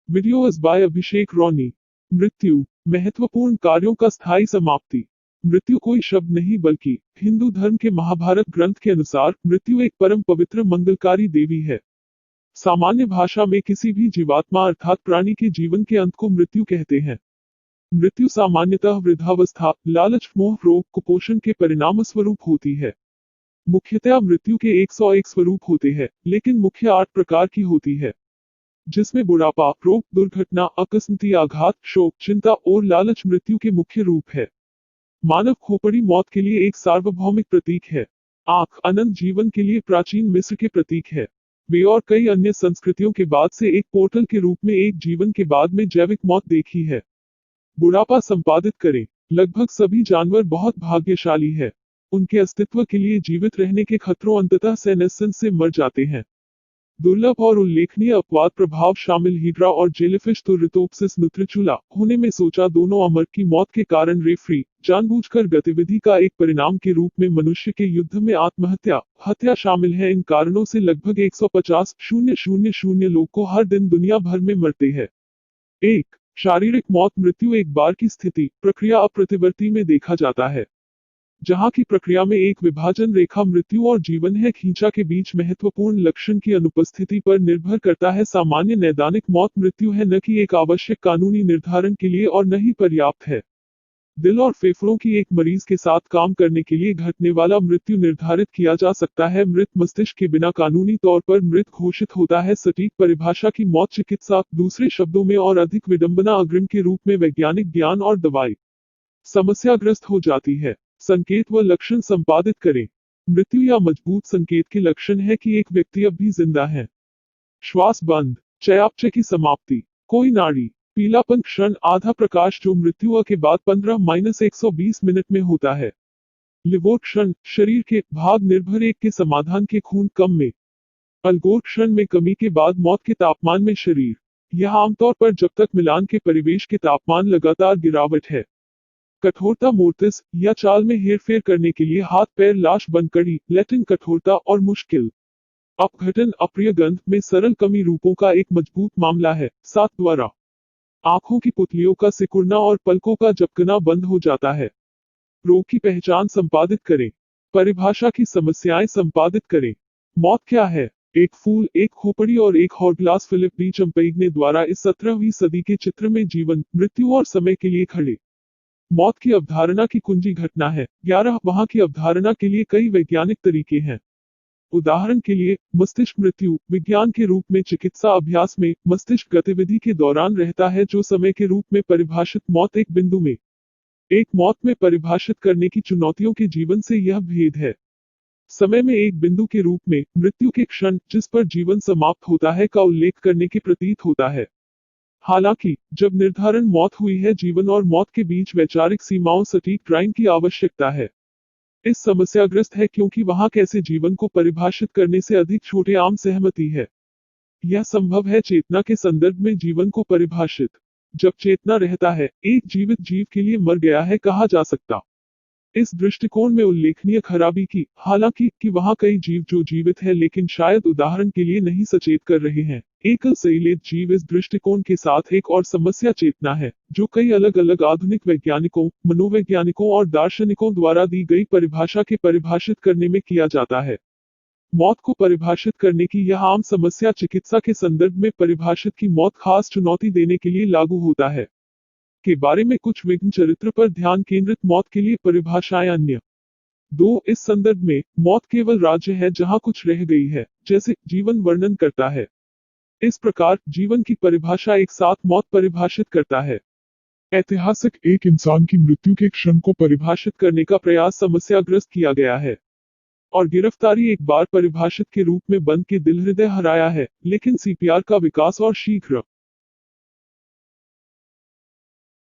Videos bye अभिषेक Ronnie. मृत्यु महत्वपूर्ण कार्यों का स्थायी समाप्ति। मृत्यु कोई शब्द नहीं बल्कि हिंदू धर्म के महाभारत ग्रंथ के अनुसार मृत्यु एक परम पवित्र मंगलकारी देवी है। सामान्य भाषा में किसी भी जीवात्मा अर्थात प्राणी के जीवन के अंत को मृत्यु कहते हैं। मृत्यु सामान्यतः वृद्धावस्था, लालच, मोह, रोग, कुपोषण के परिणाम स्वरूप होती है। मुख्यतया मृत्यु के 101 स्वरूप होते हैं, लेकिन मुख्य 8 प्रकार की होती है, जिसमें बुढ़ापा, रोग, दुर्घटना, अकस्माती आघात, शोक, चिंता और लालच मृत्यु के मुख्य रूप है। मानव खोपड़ी मौत के लिए एक सार्वभौमिक प्रतीक है। आंख अनंत जीवन के लिए प्राचीन मिस्र के प्रतीक है। वे और कई अन्य संस्कृतियों के बाद से एक पोर्टल के रूप में एक जीवन के बाद में जैविक मौत देखी है। बुढ़ापा संपादित करें। लगभग सभी जानवर बहुत भाग्यशाली है। उनके अस्तित्व के लिए जीवित रहने के खतरों अंततः सेनेसेंस से मर जाते हैं। दुर्लभ और उल्लेखनीय अपवाद प्रभाव शामिल हीड्रा और जेलीफिश तुर्रिटोप्सिस नुत्रिचुला होने में सोचा दोनों अमर की मौत के कारण रेफरी जानबूझकर गतिविधि का एक परिणाम के रूप में मनुष्य के युद्ध में आत्महत्या हत्या शामिल है। इन कारणों से लगभग 150,000 लोग को हर दिन दुनिया भर में मरते हैं। 1. शारीरिक मौत। मृत्यु एक बार की स्थिति प्रक्रिया अप्रतिवर्ती में देखा जाता है, जहाँ की प्रक्रिया में एक विभाजन रेखा मृत्यु और जीवन है खींचा के बीच महत्वपूर्ण लक्षण की अनुपस्थिति पर निर्भर करता है। सामान्य नैदानिक मौत मृत्यु है, न कि एक आवश्यक कानूनी निर्धारण के लिए और न ही पर्याप्त है। दिल और फेफड़ों की एक मरीज के साथ काम करने के लिए घटने वाला मृत्यु निर्धारित किया जा सकता है। मृत मस्तिष्क के बिना कानूनी तौर पर मृत घोषित होता है। सटीक परिभाषा की मौत चिकित्सा, दूसरे शब्दों में और अधिक विडंबना अग्रिम के रूप में वैज्ञानिक ज्ञान और दवाई समस्याग्रस्त हो जाती है। संकेत व लक्षण संपादित करें। मृत्यु या मजबूत संकेत के लक्षण है कि एक व्यक्ति अब भी जिंदा है। श्वास बंद, चयापचय की समाप्ति, कोई नाड़ी, पीलापन क्षण, आधा प्रकाश जो मृत्यु के बाद 15-120 मिनट में होता है। लिवोर क्षण, शरीर के भाग निर्भर एक के समाधान के खून कम में। अल्गोर क्षण में कमी के बाद मौत के तापमान में शरीर। यह आमतौर पर जब तक मिलान के परिवेश के तापमान लगातार गिरावट है। कठोरता मोर्टिस या चाल में हेरफेर करने के लिए हाथ पैर लाश बंद कड़ी, लैटिन कठोरता और मुश्किल अपघटन अप्रिय गंध में सरल कमी रूपों का एक मजबूत मामला है। 7 द्वारा आंखों की पुतलियों का सिकुड़ना और पलकों का झपकना बंद हो जाता है। रोग की पहचान संपादित करें। परिभाषा की समस्याएं संपादित करें। मौत क्या है? एक फूल, एक खोपड़ी और एक हॉरग्लास। फिलिप डी चंपेइग्ने द्वारा इस 17वीं सदी के चित्र में जीवन, मृत्यु और समय के लिए खड़े। मौत की अवधारणा की कुंजी घटना है। 11 वहां की अवधारणा के लिए कई वैज्ञानिक तरीके हैं। उदाहरण के लिए, मस्तिष्क मृत्यु विज्ञान के रूप में चिकित्सा अभ्यास में मस्तिष्क गतिविधि के दौरान रहता है जो समय के रूप में परिभाषित मौत। एक बिंदु में एक मौत में परिभाषित करने की चुनौतियों के जीवन से यह भेद है। समय में एक बिंदु के रूप में मृत्यु के क्षण जिस पर जीवन समाप्त होता है का उल्लेख करने की प्रतीत होता है। हालांकि जब निर्धारण मौत हुई है, जीवन और मौत के बीच वैचारिक सीमाओं सटीक ड्राइंग की आवश्यकता है। इस समस्याग्रस्त है क्योंकि वहां कैसे जीवन को परिभाषित करने से अधिक छोटे आम सहमति है। यह संभव है चेतना के संदर्भ में जीवन को परिभाषित। जब चेतना रहता है, एक जीवित जीव के लिए मर गया है कहा जा सकता। इस दृष्टिकोण में उल्लेखनीय खराबी की, हालांकि कि वहां कई जीव जो जीवित है लेकिन शायद उदाहरण के लिए नहीं सचेत कर रहे हैं। एकल शैलेत जीव। इस दृष्टिकोण के साथ एक और समस्या चेतना है, जो कई अलग अलग आधुनिक वैज्ञानिकों, मनोवैज्ञानिकों और दार्शनिकों द्वारा दी गई परिभाषा के परिभाषित करने में किया जाता है। मौत को परिभाषित करने की यह आम समस्या चिकित्सा के संदर्भ में परिभाषित की मौत खास चुनौती देने के लिए लागू होता है। के बारे में कुछ विघ्न चरित्र पर ध्यान केंद्रित मौत के लिए परिभाषाएं। अन्य 2 इस संदर्भ में मौत केवल राज्य है जहां कुछ रह गई है, जैसे जीवन वर्णन करता है। इस प्रकार जीवन की परिभाषा एक साथ मौत परिभाषित करता है। ऐतिहासिक एक इंसान की मृत्यु के क्षण को परिभाषित करने का प्रयास समस्याग्रस्त किया गया है, और गिरफ्तारी एक बार परिभाषित के रूप में बंद के दिल हृदय हराया है, लेकिन सीपीआर का विकास और शीघ्र